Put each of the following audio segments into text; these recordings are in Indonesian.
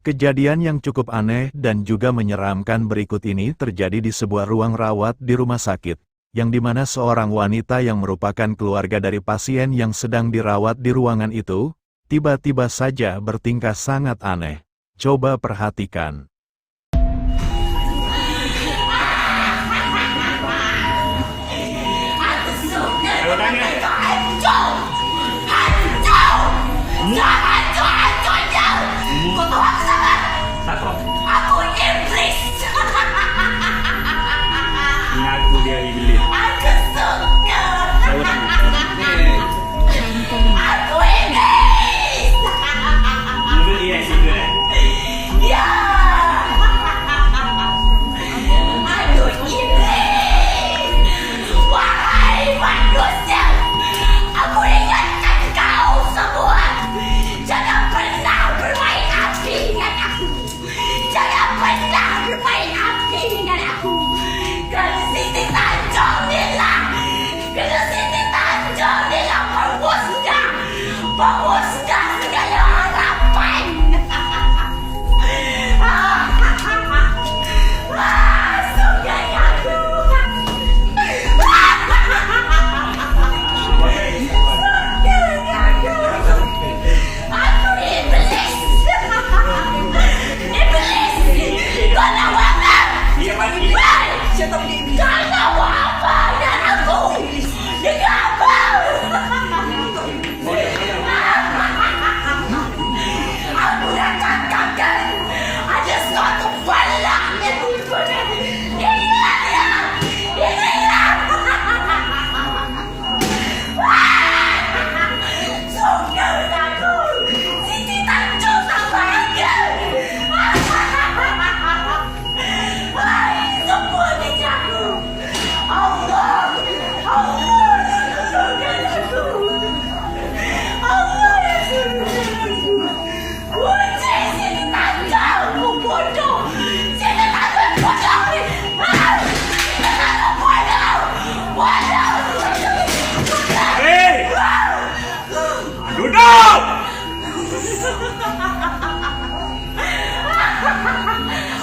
Kejadian yang cukup aneh dan juga menyeramkan berikut ini terjadi di sebuah ruang rawat di rumah sakit, yang dimana seorang wanita yang merupakan keluarga dari pasien yang sedang dirawat di ruangan itu, tiba-tiba saja bertingkah sangat aneh. Coba perhatikan. Aku iblis. Ngaku dia iblis. Aku suka. Aku iblis. Dulu dia situ dah. Ya. Aku iblis. Wahai manusia, aku ingatkan kau semua. Jangan pernah bermain api dengan aku. Jangan pernah bermain api dengan aku. Kalau Siti Tanjung Nila, kalau Siti Tanjung Nila memusnah segala harapan. Sukai aku. Aku iblis. Iblis. Kau tahu apa? Dia mati. Kau tahu apa dengan aku? Dengan apa? Aku rasakan ada suatu bala yang muncul. Inilah dia. Inilah. Sungguh aku. Siti Tanjung tak bahagia. Semua aku. Allah. Allah yang sungguh aku. Allah yang sungguh aku. Kunci Siti Tanjung bodoh. Siti Tanjung bodoh. Siti Tanjung bodoh. Bodoh. Hei! Duduk!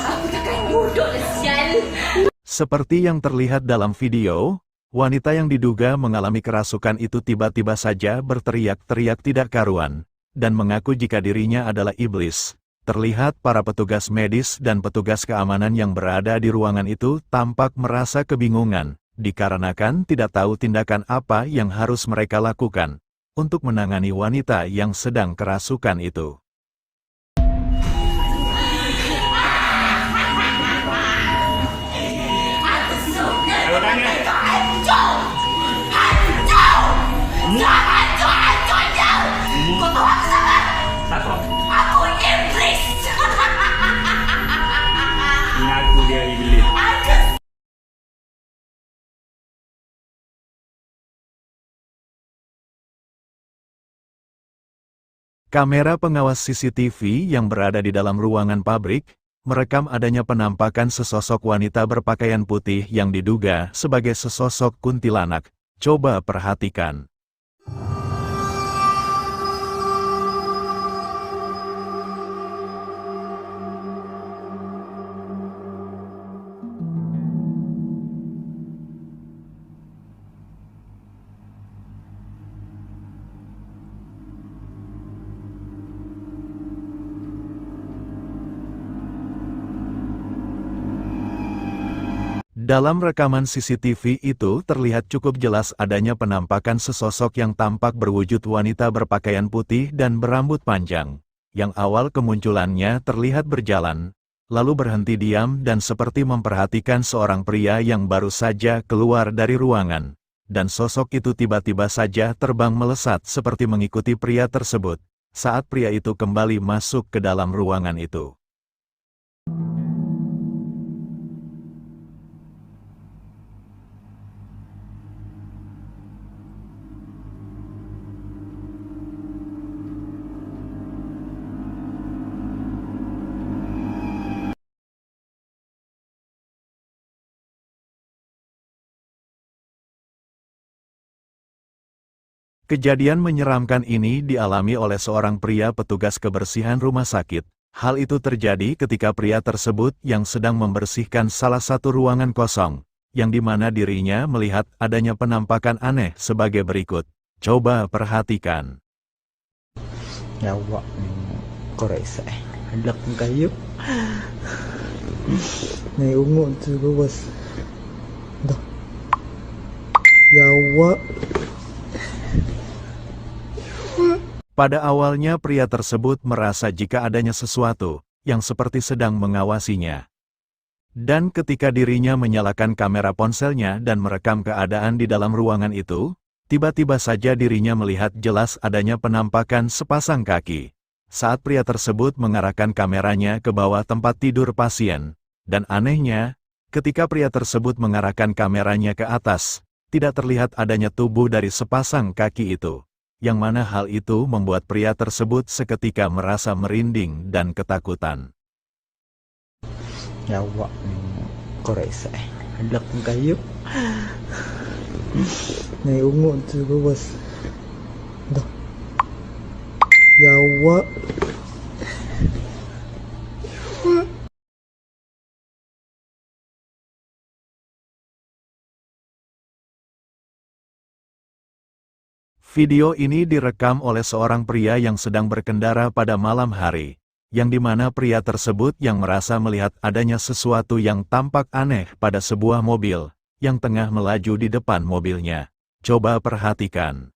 Aku takkan duduk sial. Seperti yang terlihat dalam video, wanita yang diduga mengalami kerasukan itu tiba-tiba saja berteriak-teriak tidak karuan, dan mengaku jika dirinya adalah iblis. Terlihat para petugas medis dan petugas keamanan yang berada di ruangan itu tampak merasa kebingungan, dikarenakan tidak tahu tindakan apa yang harus mereka lakukan untuk menangani wanita yang sedang kerasukan itu. Aku suka Ayo tanya. hancur. Hancur. Hancur-hancurnya. Kau tahu aku siapa? Siapa? Aku iblis. Ngaku dia iblis. Aku Kamera pengawas CCTV yang berada di dalam ruangan pabrik, merekam adanya penampakan sesosok wanita berpakaian putih yang diduga sebagai sesosok kuntilanak. Coba perhatikan. Dalam rekaman CCTV itu terlihat cukup jelas adanya penampakan sesosok yang tampak berwujud wanita berpakaian putih dan berambut panjang, yang awal kemunculannya terlihat berjalan, lalu berhenti diam dan seperti memperhatikan seorang pria yang baru saja keluar dari ruangan, dan sosok itu tiba-tiba saja terbang melesat seperti mengikuti pria tersebut, saat pria itu kembali masuk ke dalam ruangan itu. Kejadian menyeramkan ini dialami oleh seorang pria petugas kebersihan rumah sakit, Hal itu terjadi ketika pria tersebut yang sedang membersihkan salah satu ruangan kosong, yang di mana dirinya melihat adanya penampakan aneh sebagai berikut. Coba perhatikan. Nyawa korek saya hendak kayu nih ungu juga bos dah nyawa. Pada awalnya pria tersebut merasa jika adanya sesuatu yang seperti sedang mengawasinya. Dan ketika dirinya menyalakan kamera ponselnya dan merekam keadaan di dalam ruangan itu, tiba-tiba saja dirinya melihat jelas adanya penampakan sepasang kaki. Saat pria tersebut mengarahkan kameranya ke bawah tempat tidur pasien, dan anehnya, ketika pria tersebut mengarahkan kameranya ke atas, tidak terlihat adanya tubuh dari sepasang kaki itu. Yang mana hal itu membuat pria tersebut seketika merasa merinding dan ketakutan. Nyawa korek saya hendak kayu nih ungu juga bos dah nyawa. Video ini direkam oleh seorang pria yang sedang berkendara pada malam hari, yang dimana pria tersebut yang merasa melihat adanya sesuatu yang tampak aneh pada sebuah mobil, yang tengah melaju di depan mobilnya. Coba perhatikan.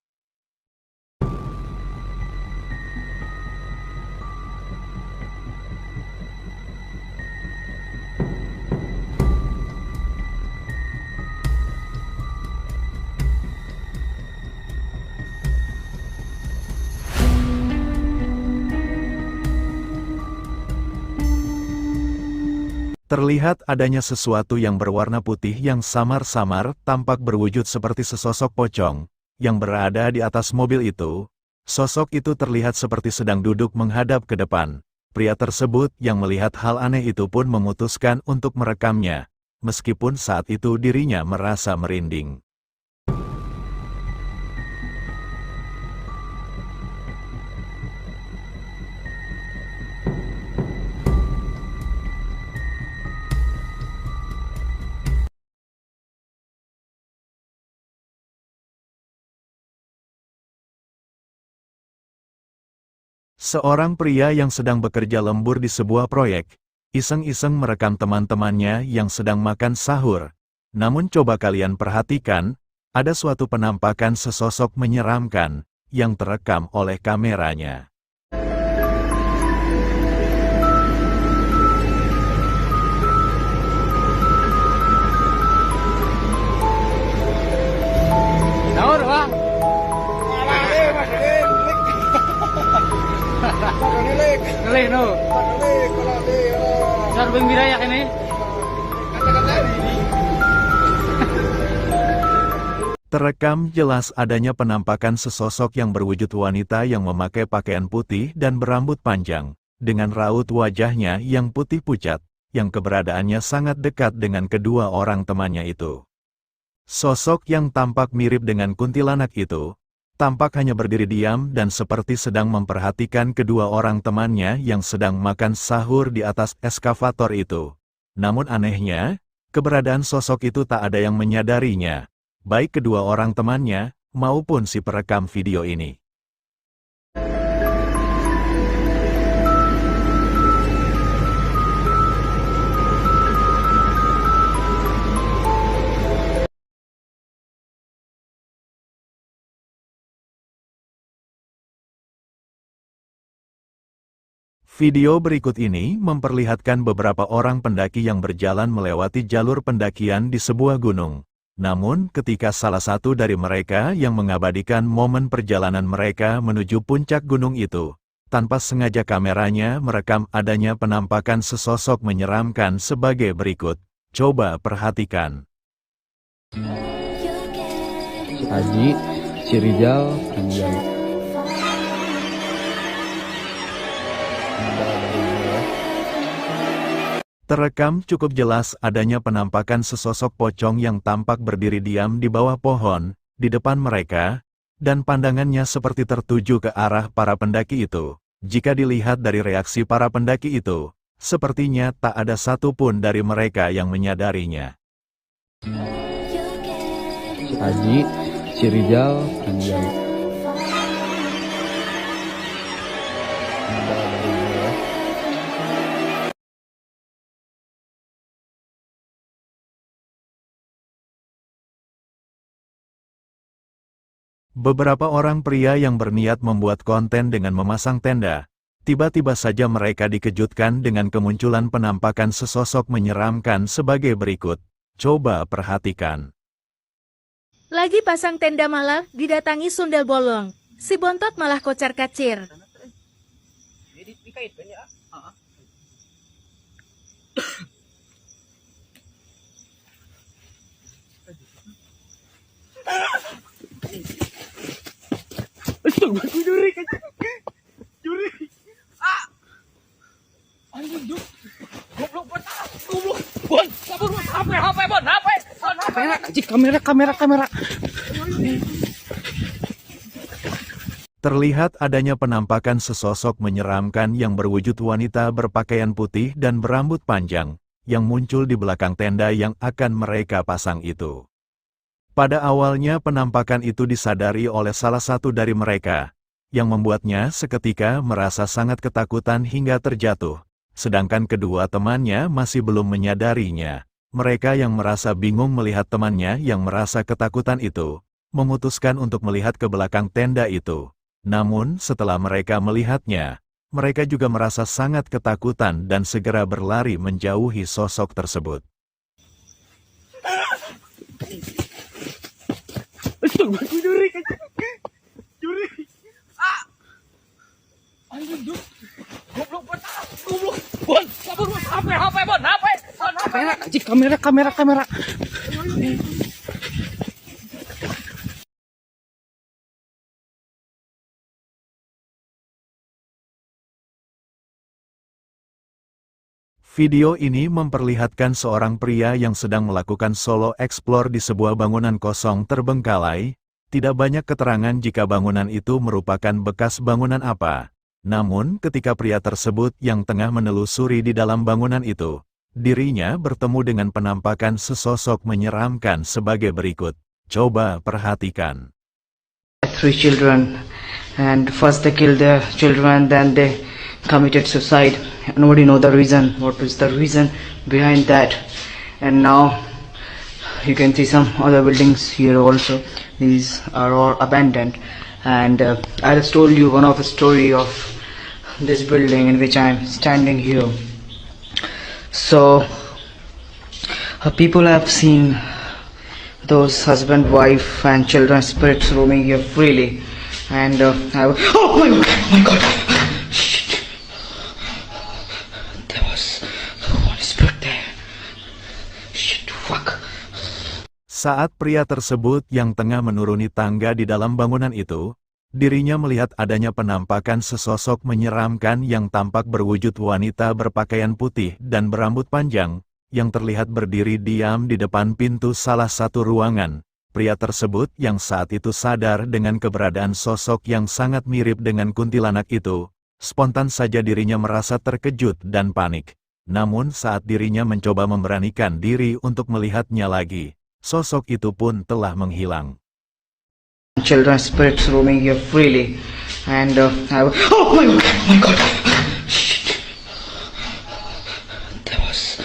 Terlihat adanya sesuatu yang berwarna putih yang samar-samar tampak berwujud seperti sesosok pocong, yang berada di atas mobil itu. Sosok itu terlihat seperti sedang duduk menghadap ke depan. Pria tersebut yang melihat hal aneh itu pun memutuskan untuk merekamnya, meskipun saat itu dirinya merasa merinding. Seorang pria yang sedang bekerja lembur di sebuah proyek, iseng-iseng merekam teman-temannya yang sedang makan sahur. Namun coba kalian perhatikan, ada suatu penampakan sesosok menyeramkan, yang terekam oleh kameranya. Sahur, Bang. Ngelih no. Sar bing birayak ini. Terekam jelas adanya penampakan sesosok yang berwujud wanita yang memakai pakaian putih dan berambut panjang, dengan raut wajahnya yang putih pucat, yang keberadaannya sangat dekat dengan kedua orang temannya itu. Sosok yang tampak mirip dengan kuntilanak itu, tampak hanya berdiri diam dan seperti sedang memperhatikan kedua orang temannya yang sedang makan sahur di atas eskavator itu. Namun anehnya, keberadaan sosok itu tak ada yang menyadarinya, baik kedua orang temannya, maupun si perekam video ini. Video berikut ini memperlihatkan beberapa orang pendaki yang berjalan melewati jalur pendakian di sebuah gunung. Namun, ketika salah satu dari mereka yang mengabadikan momen perjalanan mereka menuju puncak gunung itu, tanpa sengaja kameranya merekam adanya penampakan sesosok menyeramkan sebagai berikut. Coba perhatikan. Si Aji, si Rizal, Anjay. Terekam cukup jelas adanya penampakan sesosok pocong yang tampak berdiri diam di bawah pohon, di depan mereka, dan pandangannya seperti tertuju ke arah para pendaki itu. Jika dilihat dari reaksi para pendaki itu, sepertinya tak ada satupun dari mereka yang menyadarinya. Si Aji, si Rijal, anjay. Beberapa orang pria yang berniat membuat konten dengan memasang tenda, tiba-tiba saja mereka dikejutkan dengan kemunculan penampakan sesosok menyeramkan sebagai berikut. Coba perhatikan. Lagi pasang tenda malah didatangi sundel bolong. Si bontot malah kocar-kacir. Kamera. Terlihat adanya penampakan sesosok menyeramkan yang berwujud wanita berpakaian putih dan berambut panjang, yang muncul di belakang tenda yang akan mereka pasang itu. Pada awalnya penampakan itu disadari oleh salah satu dari mereka, yang membuatnya seketika merasa sangat ketakutan hingga terjatuh, sedangkan kedua temannya masih belum menyadarinya. Mereka yang merasa bingung melihat temannya yang merasa ketakutan itu, memutuskan untuk melihat ke belakang tenda itu. Namun setelah mereka melihatnya, mereka juga merasa sangat ketakutan dan segera berlari menjauhi sosok tersebut. Kamera. Video ini memperlihatkan seorang pria yang sedang melakukan solo explore di sebuah bangunan kosong terbengkalai. Tidak banyak keterangan jika bangunan itu merupakan bekas bangunan apa. Namun ketika pria tersebut yang tengah menelusuri di dalam bangunan itu, dirinya bertemu dengan penampakan sesosok menyeramkan sebagai berikut. Coba perhatikan. 3 children, and first they killed their children, then they committed suicide. Nobody know the reason, what is the reason behind that. And now you can see some other buildings here also. These are all abandoned, and I just told you one of the story of this building in which I am standing here. So people have seen those husband, wife and children spirits roaming here freely, and oh my god, shit, there was one spirit there, shit, fuck. Saat pria tersebut yang tengah menuruni tangga di dalam bangunan itu, dirinya melihat adanya penampakan sesosok menyeramkan yang tampak berwujud wanita berpakaian putih dan berambut panjang, yang terlihat berdiri diam di depan pintu salah satu ruangan. Pria tersebut yang saat itu sadar dengan keberadaan sosok yang sangat mirip dengan kuntilanak itu, spontan saja dirinya merasa terkejut dan panik. Namun saat dirinya mencoba memberanikan diri untuk melihatnya lagi, sosok itu pun telah menghilang. Children spirits roaming here freely, and oh my god, shit, there was